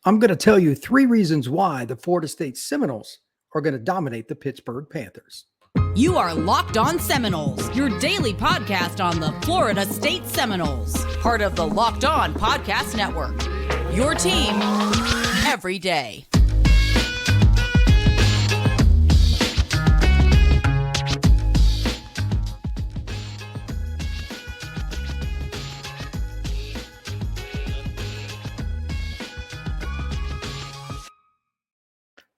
I'm going to tell you 3 reasons why the Florida State Seminoles are going to dominate the Pittsburgh Panthers. You are Locked On Seminoles, your daily podcast on the Florida State Seminoles, part of the Locked On Podcast Network. Your team every day.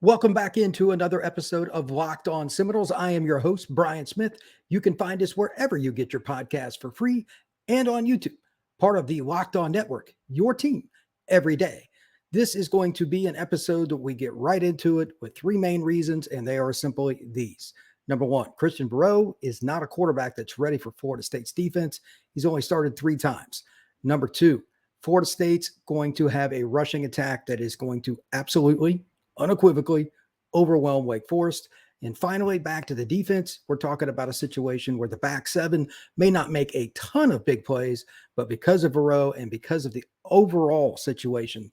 Welcome back into another episode of Locked On Seminoles. I am your host, Brian Smith. You can find us wherever you get your podcasts for free and on YouTube, part of the Locked On Network, your team every day. This is going to be an episode that we get right into it with 3 main reasons, and they are simply these. Number 1, Christian Veilleux is not a quarterback that's ready for Florida State's defense. He's only started 3 times. Number 2, Florida State's going to have a rushing attack that is going to absolutely, unequivocally overwhelm Wake Forest. And finally, back to the defense, we're talking about a situation where the back 7 may not make a ton of big plays, but because of Veilleux and because of the overall situation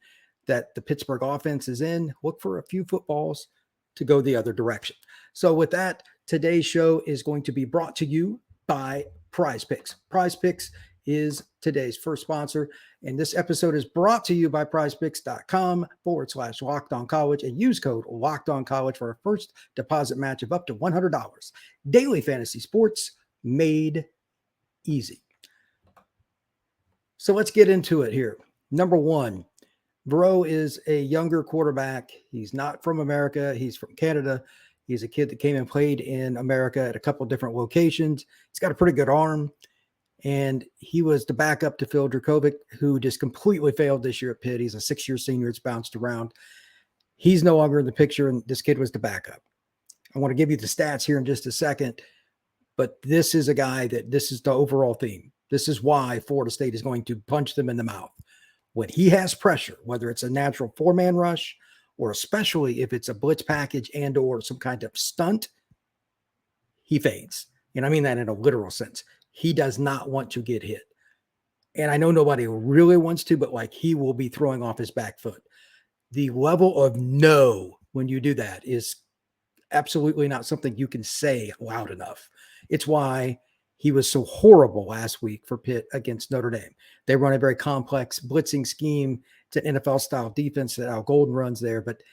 that the Pittsburgh offense is in, look for a few footballs to go the other direction. So with that, today's show is going to be brought to you by PrizePicks. PrizePicks is today's first sponsor. And this episode is brought to you by prizepicks.com/LockedOnCollege and use code LockedOnCollege for a first deposit match of up to $100. Daily fantasy sports made easy. So let's get into it here. Number 1, Veilleux is a younger quarterback. He's not from America. He's from Canada. He's a kid that came and played in America at a couple of different locations. He's got a pretty good arm. And he was the backup to Phil Dracovic, who just completely failed this year at Pitt. He's a 6-year senior. It's bounced around. He's no longer in the picture, and this kid was the backup. I want to give you the stats here in just a second, but this is a guy this is the overall theme. This is why Florida State is going to punch them in the mouth. When he has pressure, whether it's a natural 4-man rush or especially if it's a blitz package and or some kind of stunt, he fades. And I mean that in a literal sense. He does not want to get hit. And I know nobody really wants to, but like he will be throwing off his back foot. The level of no when you do that is absolutely not something you can say loud enough. It's why he was so horrible last week for Pitt against Notre Dame. They run a very complex blitzing scheme. It's an NFL-style defense that Al Golden runs there, but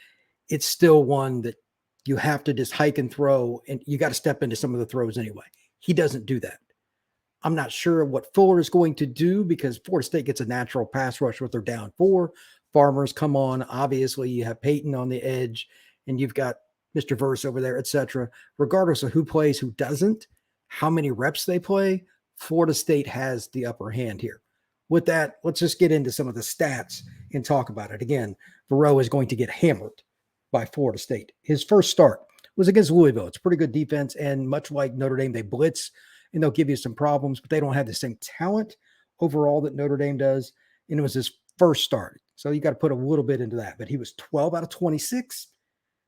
it's still one that you have to just hike and throw, and you got to step into some of the throws anyway. He doesn't do that. I'm not sure what Fuller is going to do because Florida State gets a natural pass rush with their down 4. Farmers come on. Obviously, you have Peyton on the edge, and you've got Mr. Verse over there, etc. Regardless of who plays, who doesn't, how many reps they play, Florida State has the upper hand here. With that, let's just get into some of the stats and talk about it. Again, Veilleux is going to get hammered by Florida State. His first start was against Louisville. It's a pretty good defense, and much like Notre Dame, they blitz, and they'll give you some problems, but they don't have the same talent overall that Notre Dame does. And it was his first start. So you got to put a little bit into that. But he was 12 out of 26,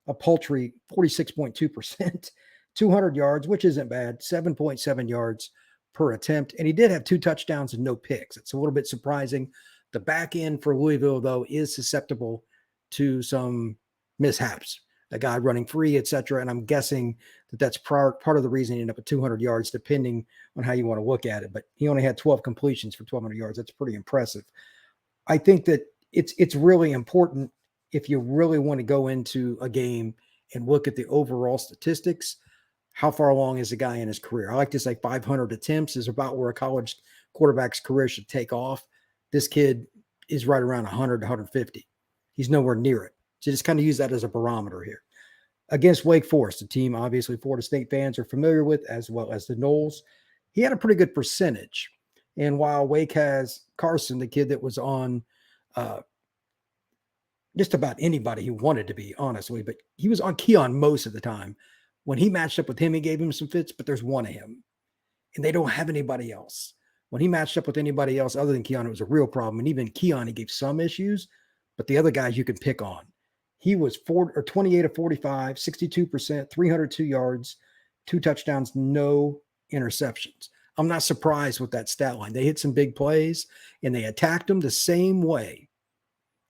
a paltry 46.2%, 200 yards, which isn't bad, 7.7 yards per attempt. And he did have 2 touchdowns and no picks. It's a little bit surprising. The back end for Louisville, though, is susceptible to some mishaps. A guy running free, etc. And I'm guessing that that's part of the reason he ended up at 200 yards, depending on how you want to look at it. But he only had 12 completions for 1,200 yards. That's pretty impressive. I think that it's really important if you really want to go into a game and look at the overall statistics. How far along is a guy in his career? I like to say 500 attempts is about where a college quarterback's career should take off. This kid is right around 100 to 150. He's nowhere near it. So just kind of use that as a barometer here. Against Wake Forest, a team obviously Florida State fans are familiar with, as well as the Noles, he had a pretty good percentage. And while Wake has Carson, the kid that was on just about anybody he wanted to be, honestly, but he was on Keon most of the time. When he matched up with him, he gave him some fits, but there's one of him. And they don't have anybody else. When he matched up with anybody else other than Keon, it was a real problem. And even Keon, he gave some issues, but the other guys you can pick on. He was 28 of 45, 62%, 302 yards, 2 touchdowns, no interceptions. I'm not surprised with that stat line. They hit some big plays, and they attacked them the same way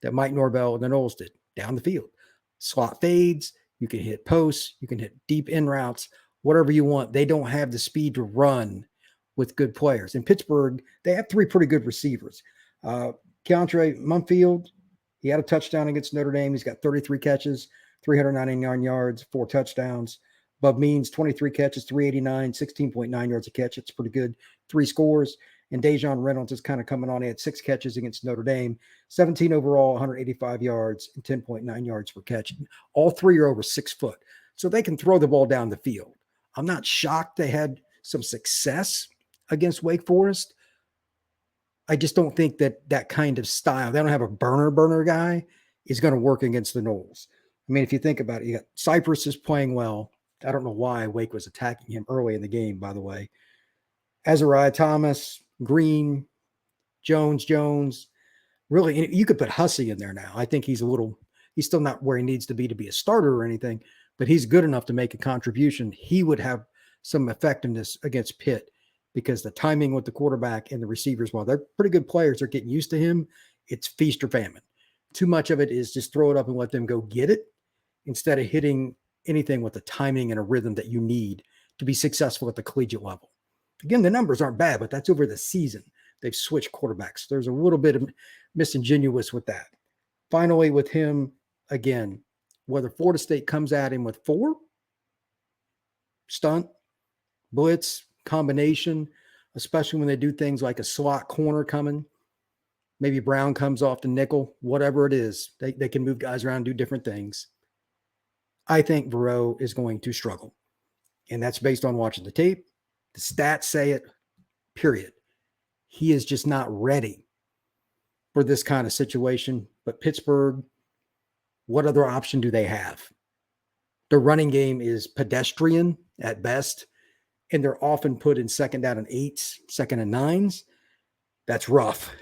that Mike Norvell and the Noles did down the field. Slot fades, you can hit posts, you can hit deep in routes, whatever you want. They don't have the speed to run with good players. In Pittsburgh, they have three pretty good receivers. Keontre Mumfield, he had a touchdown against Notre Dame. He's got 33 catches, 399 yards, 4 touchdowns. Bub Means, 23 catches, 389, 16.9 yards a catch. It's pretty good. 3 scores. And Dejon Reynolds is kind of coming on. He had 6 catches against Notre Dame, 17 overall, 185 yards, and 10.9 yards per catch. All 3 are over 6 foot. So they can throw the ball down the field. I'm not shocked they had some success against Wake Forest. I just don't think that kind of style, they don't have a burner guy, is going to work against the Noles. I mean, if you think about it, you got Cypress is playing well. I don't know why Wake was attacking him early in the game, by the way. Azariah Thomas, Green, Jones. Really, you could put Hussey in there now. I think he's still not where he needs to be a starter or anything, but he's good enough to make a contribution. He would have some effectiveness against Pitt because the timing with the quarterback and the receivers, while they're pretty good players, they're getting used to him. It's feast or famine. Too much of it is just throw it up and let them go get it instead of hitting anything with the timing and a rhythm that you need to be successful at the collegiate level. Again, the numbers aren't bad, but that's over the season. They've switched quarterbacks. There's a little bit of disingenuous with that. Finally, with him, again, whether Florida State comes at him with 4, stunt, blitz, combination, especially when they do things like a slot corner coming, maybe Brown comes off the nickel, whatever it is, they can move guys around, do different things. I think Veilleux is going to struggle. And that's based on watching the tape. The stats say it, period. He is just not ready for this kind of situation. But Pittsburgh, what other option do they have? The running game is pedestrian at best, and they're often put in second down and 8s, second and 9s. That's rough.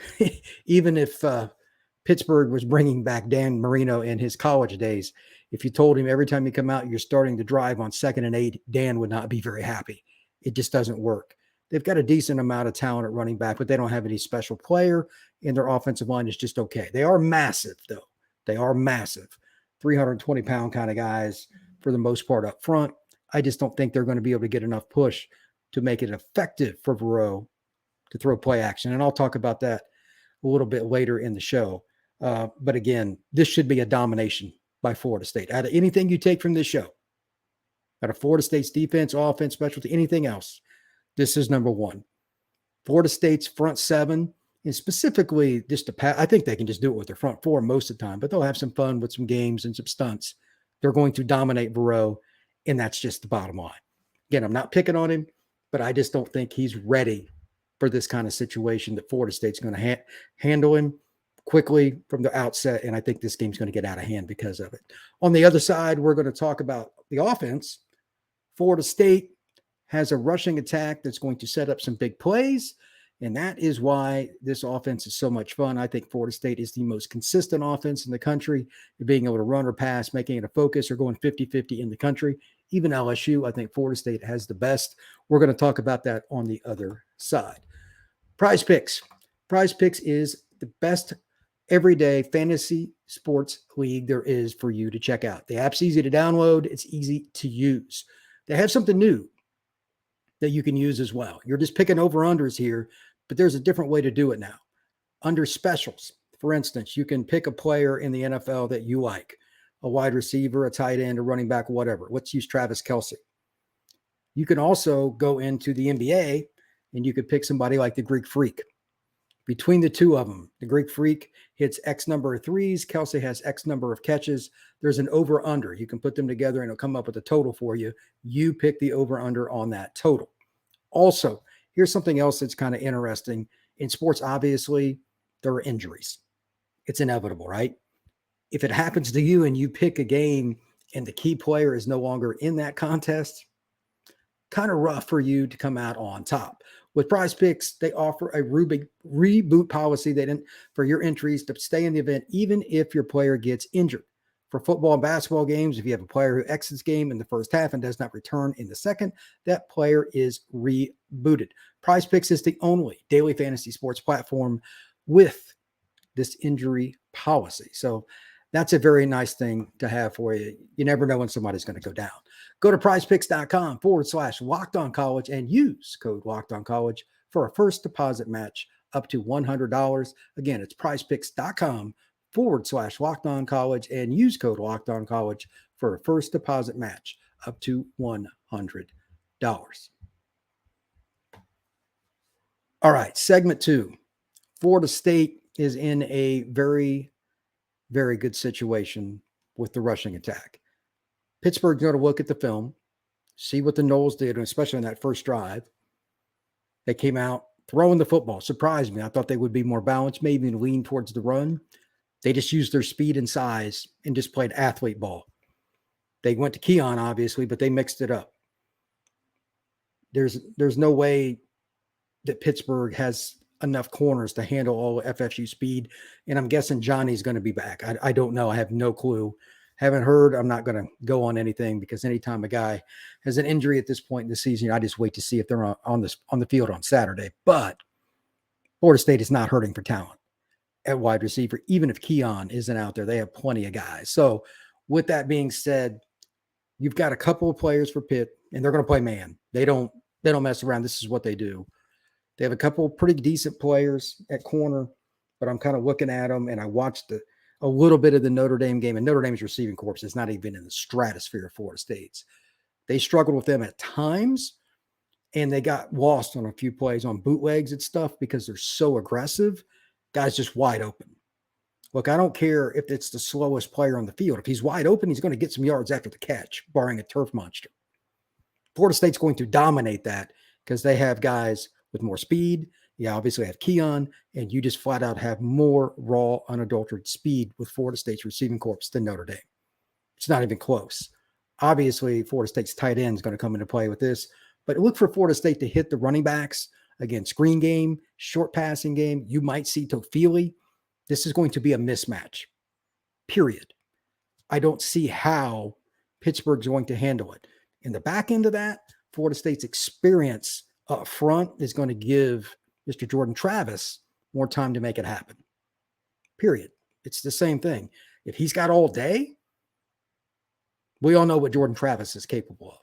Even if Pittsburgh was bringing back Dan Marino in his college days, if you told him every time you come out, you're starting to drive on 2nd and 8, Dan would not be very happy. It just doesn't work. They've got a decent amount of talent at running back, but they don't have any special player, and their offensive line is just okay. They are massive, though. They are massive. 320-pound kind of guys for the most part up front. I just don't think they're going to be able to get enough push to make it effective for Veilleux to throw play action. And I'll talk about that a little bit later in the show. But again, this should be a domination by Florida State. Out of anything you take from this show, out of Florida State's defense, offense, specialty, anything else, this is number one. Florida State's front 7, and specifically just I think they can just do it with their front 4 most of the time, but they'll have some fun with some games and some stunts. They're going to dominate Veilleux, and that's just the bottom line. Again, I'm not picking on him, but I just don't think he's ready for this kind of situation that Florida State's going to handle him quickly from the outset, and I think this game's going to get out of hand because of it. On the other side, we're going to talk about the offense. Florida State has a rushing attack that's going to set up some big plays, and that is why this offense is so much fun. I think Florida State is the most consistent offense in the country, being able to run or pass, making it a focus, or going 50-50 in the country. Even LSU, I think Florida State has the best. We're going to talk about that on the other side. PrizePicks. PrizePicks is the best everyday fantasy sports league there is for you to check out. The app's easy to download. It's easy to use. They have something new that you can use as well. You're just picking over-unders here, but there's a different way to do it now. Under specials, for instance, you can pick a player in the NFL that you like, a wide receiver, a tight end, a running back, whatever. Let's use Travis Kelce. You can also go into the NBA and you could pick somebody like the Greek Freak. Between the two of them, the Greek Freak hits X number of threes. Kelce has X number of catches. There's an over-under. You can put them together and it'll come up with a total for you. You pick the over-under on that total. Also, here's something else that's kind of interesting. In sports, obviously, there are injuries. It's inevitable, right? If it happens to you and you pick a game and the key player is no longer in that contest, kind of rough for you to come out on top. With PrizePicks, they offer a reboot policy for your entries to stay in the event, even if your player gets injured. For football and basketball games, if you have a player who exits game in the first half and does not return in the second, that player is rebooted. PrizePicks is the only daily fantasy sports platform with this injury policy. So that's a very nice thing to have for you. You never know when somebody's going to go down. Go to prizepicks.com/LockedOnCollege and use code LockedOnCollege for a first deposit match up to $100. Again, it's prizepicks.com/LockedOnCollege and use code LockedOnCollege for a first deposit match up to $100. All right, segment 2. Florida State is in a very, very good situation with the rushing attack. Pittsburgh's going to look at the film, see what the Noles did, and especially in that first drive. They came out throwing the football. Surprised me. I thought they would be more balanced, maybe lean towards the run. They just used their speed and size and just played athlete ball. They went to Keon, obviously, but they mixed it up. There's no way that Pittsburgh has enough corners to handle all FFU speed. And I'm guessing Johnny's going to be back. I don't know. I have no clue. Haven't heard. I'm not going to go on anything because anytime a guy has an injury at this point in the season, I just wait to see if they're on the field on Saturday. But Florida State is not hurting for talent at wide receiver. Even if Keon isn't out there, they have plenty of guys. So with that being said, you've got a couple of players for Pitt, and they're going to play man. They don't mess around. This is what they do. They have a couple of pretty decent players at corner, but I'm kind of looking at them, and I watched a little bit of the Notre Dame game, and Notre Dame's receiving corps is not even in the stratosphere of Florida State's. They struggled with them at times, and they got lost on a few plays on bootlegs and stuff because they're so aggressive. Guys just wide open. Look, I don't care if it's the slowest player on the field. If he's wide open, he's going to get some yards after the catch, barring a turf monster. Florida State's going to dominate that because they have guys with more speed. You obviously have Keon, and you just flat out have more raw, unadulterated speed with Florida State's receiving corps than Notre Dame. It's not even close. Obviously, Florida State's tight end is going to come into play with this, but look for Florida State to hit the running backs. Again, screen game, short passing game. You might see Tofili. This is going to be a mismatch, period. I don't see how Pittsburgh's going to handle it. In the back end of that, Florida State's experience up front is going to give Mr. Jordan Travis more time to make it happen. Period. It's the same thing. If he's got all day, we all know what Jordan Travis is capable of.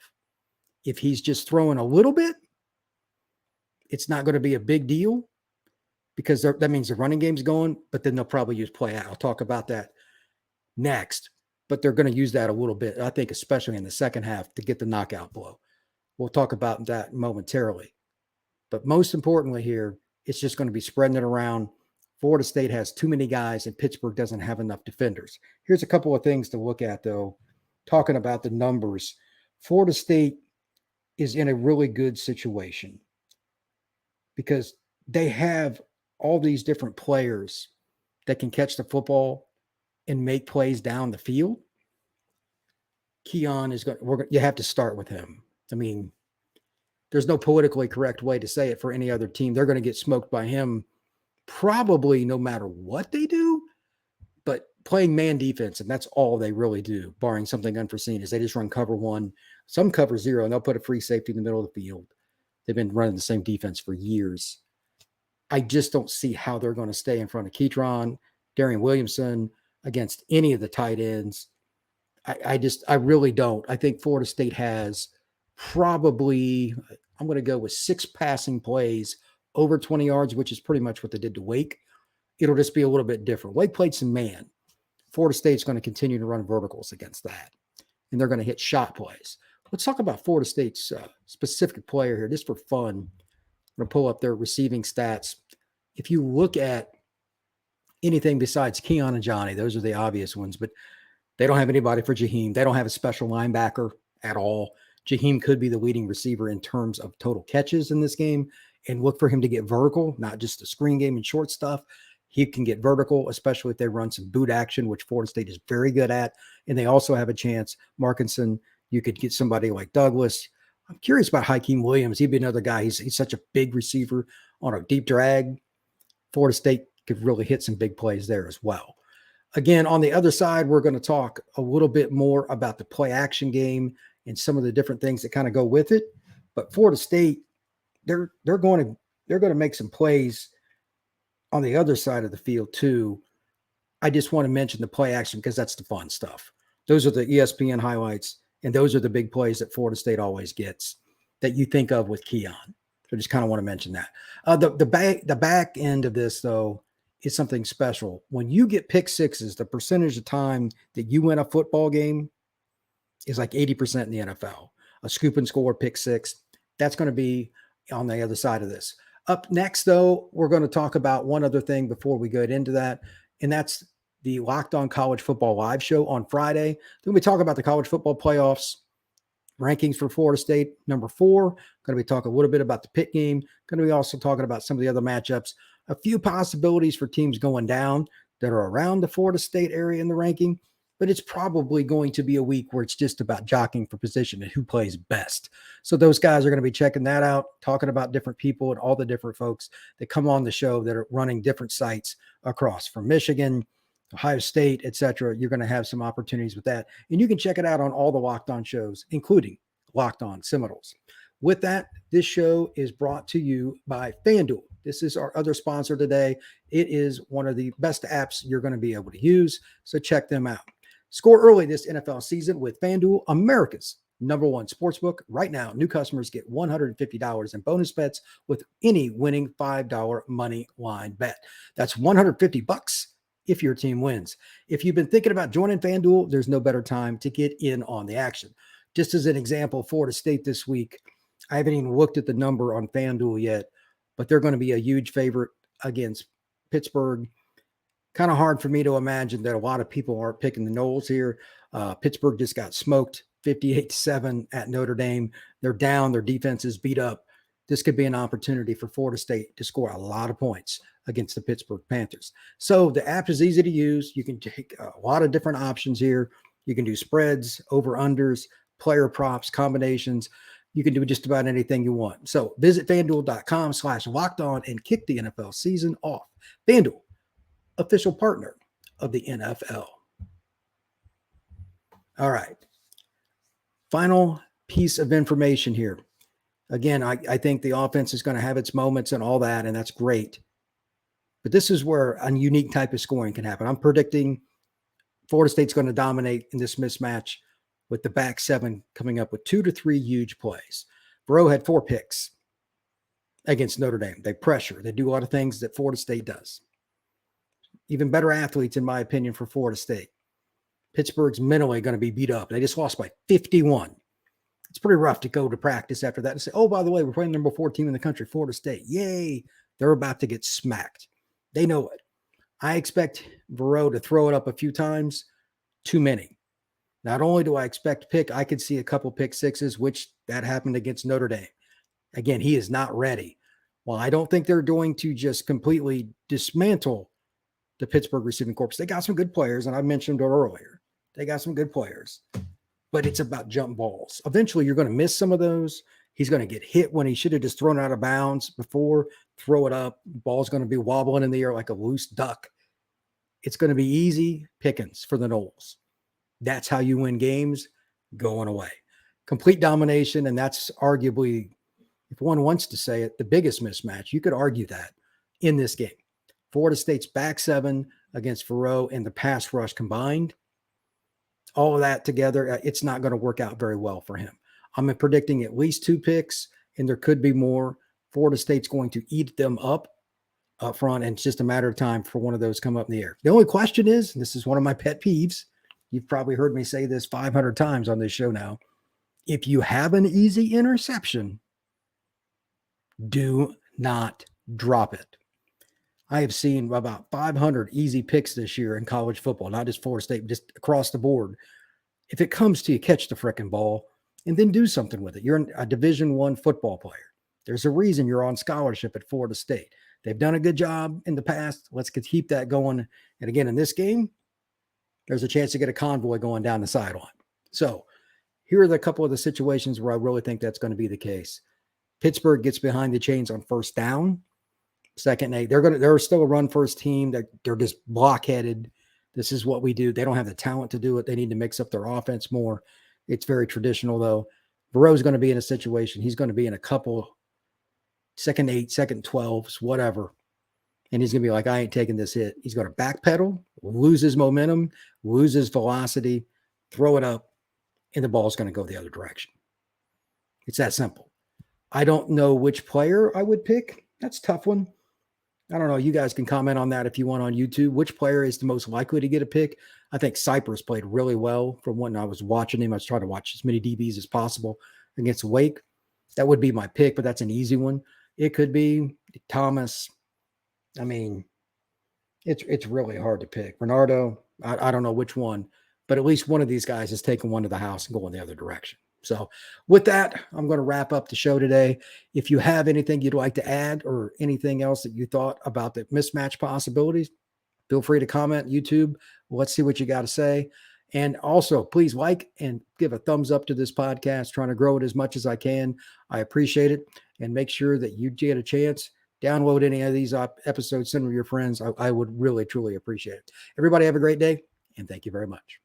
If he's just throwing a little bit, it's not going to be a big deal because that means the running game's going, but then they'll probably use play out. I'll talk about that next, but they're going to use that a little bit, I think, especially in the second half to get the knockout blow. We'll talk about that momentarily. But most importantly here, it's just going to be spreading it around. Florida State has too many guys, and Pittsburgh doesn't have enough defenders. Here's a couple of things to look at, though. Talking about the numbers, Florida State is in a really good situation because they have all these different players that can catch the football and make plays down the field. Keon is going. You have to start with him. I mean, there's no politically correct way to say it for any other team. They're going to get smoked by him probably no matter what they do, but playing man defense, and that's all they really do, barring something unforeseen, is they just run cover one, some cover zero, and they'll put a free safety in the middle of the field. They've been running the same defense for years. I just don't see how they're going to stay in front of Ketron, Darian Williamson, against any of the tight ends. I really don't. I think Florida State has probably, I'm going to go with 6 passing plays over 20 yards, which is pretty much what they did to Wake. It'll just be a little bit different. Wake played some man. Florida State's going to continue to run verticals against that, and they're going to hit shot plays. Let's talk about Florida State's specific player here, just for fun. I'm going to pull up their receiving stats. If you look at anything besides Keon and Johnny, those are the obvious ones, but they don't have anybody for Jaheim. They don't have a special linebacker at all. Jaheim could be the leading receiver in terms of total catches in this game, and look for him to get vertical, not just the screen game and short stuff. He can get vertical, especially if they run some boot action, which Florida State is very good at. And they also have a chance. Markinson, you could get somebody like Douglas. I'm curious about Hakeem Williams. He'd be another guy. He's such a big receiver on a deep drag. Florida State could really hit some big plays there as well. Again, on the other side, we're going to talk a little bit more about the play action game and some of the different things that kind of go with it. But Florida State, they're going to make some plays on the other side of the field too. I just want to mention the play action because that's the fun stuff. Those are the ESPN highlights, and those are the big plays that Florida State always gets that you think of with Keon. So just kind of want to mention that. The back end of this, though, is something special. When you get pick sixes, the percentage of time that you win a football game is like 80% in the NFL. A scoop and score pick six, that's going to be on the other side of this. Up next, though, we're going to talk about one other thing before we get into that, and that's the Locked On College Football Live show on Friday. Then we talk about the college football playoffs, rankings for Florida State, number 4. Going to be talking a little bit about the Pitt game. Going to be also talking about some of the other matchups, a few possibilities for teams going down that are around the Florida State area in the ranking. But it's probably going to be a week where it's just about jockeying for position and who plays best. So those guys are going to be checking that out, talking about different people and all the different folks that come on the show that are running different sites across from Michigan, Ohio State, etc. You're going to have some opportunities with that. And you can check it out on all the Locked On shows, including Locked On Seminoles. With that, this show is brought to you by FanDuel. This is our other sponsor today. It is one of the best apps you're going to be able to use, so check them out. Score early this NFL season with FanDuel, America's number one sportsbook. Right now, new customers get $150 in bonus bets with any winning $5 money line bet. That's $150 if your team wins. If you've been thinking about joining FanDuel, there's no better time to get in on the action. Just as an example, Florida State this week, I haven't even looked at the number on FanDuel yet, but they're going to be a huge favorite against Pittsburgh. Kind of hard for me to imagine that a lot of people aren't picking the Noles here. Pittsburgh just got smoked 58-7 at Notre Dame. They're down. Their defense is beat up. This could be an opportunity for Florida State to score a lot of points against the Pittsburgh Panthers. So the app is easy to use. You can take a lot of different options here. You can do spreads, over-unders, player props, combinations. You can do just about anything you want. So visit FanDuel.com/lockedon and kick the NFL season off. FanDuel, official partner of the NFL. All right. Final piece of information here. Again, I think the offense is going to have its moments and all that, and that's great. But this is where a unique type of scoring can happen. I'm predicting Florida State's going to dominate in this mismatch with the back seven coming up with 2 to 3 huge plays. Veilleux had 4 picks against Notre Dame. They pressure. They do a lot of things that Florida State does. Even better athletes, in my opinion, for Florida State. Pittsburgh's mentally going to be beat up. They just lost by 51. It's pretty rough to go to practice after that and say, oh, by the way, we're playing number 4 team in the country, Florida State. Yay. They're about to get smacked. They know it. I expect Veilleux to throw it up a few times. Too many. Not only do I expect pick, I could see a couple pick sixes, which that happened against Notre Dame. Again, he is not ready. Well, I don't think they're going to just completely dismantle the Pittsburgh receiving corps. They got some good players, and I mentioned it earlier. They got some good players, but it's about jump balls. Eventually, you're going to miss some of those. He's going to get hit when he should have just thrown it out of bounds before. Throw it up. Ball's going to be wobbling in the air like a loose duck. It's going to be easy pickings for the Noles. That's how you win games, going away. Complete domination, and that's arguably, if one wants to say it, the biggest mismatch. You could argue that in this game. Florida State's back seven against Veilleux and the pass rush combined. All of that together, it's not going to work out very well for him. I'm predicting at least 2 picks, and there could be more. Florida State's going to eat them up front, and it's just a matter of time for one of those come up in the air. The only question is, and this is one of my pet peeves, you've probably heard me say this 500 times on this show now, if you have an easy interception, do not drop it. I have seen about 500 easy picks this year in college football, not just Florida State, just across the board. If it comes to you, catch the frickin' ball and then do something with it. You're a Division I football player. There's a reason you're on scholarship at Florida State. They've done a good job in the past. Let's keep that going. And again, in this game, there's a chance to get a convoy going down the sideline. So here are a couple of the situations where I really think that's going to be the case. Pittsburgh gets behind the chains on first down. Second and 8. They're still a run first team. They're just blockheaded. This is what we do. They don't have the talent to do it. They need to mix up their offense more. It's very traditional, though. Veilleux's going to be in a situation. He's going to be in a couple second 8, second 12s, whatever. And he's going to be like, I ain't taking this hit. He's going to backpedal, lose his momentum, lose his velocity, throw it up, and the ball's going to go the other direction. It's that simple. I don't know which player I would pick. That's a tough one. I don't know. You guys can comment on that if you want on YouTube. Which player is the most likely to get a pick? I think Cypress played really well from when I was watching him. I was trying to watch as many DBs as possible against Wake. That would be my pick, but that's an easy one. It could be Thomas. I mean, it's really hard to pick. Bernardo, I don't know which one, but at least one of these guys is taking one to the house and going the other direction. So with that, I'm going to wrap up the show today. If you have anything you'd like to add or anything else that you thought about the mismatch possibilities, feel free to comment YouTube. Let's see what you got to say. And also, please like and give a thumbs up to this podcast, trying to grow it as much as I can. I appreciate it. And make sure that you get a chance, download any of these episodes, send them to your friends. I would really, truly appreciate it. Everybody have a great day, and thank you very much.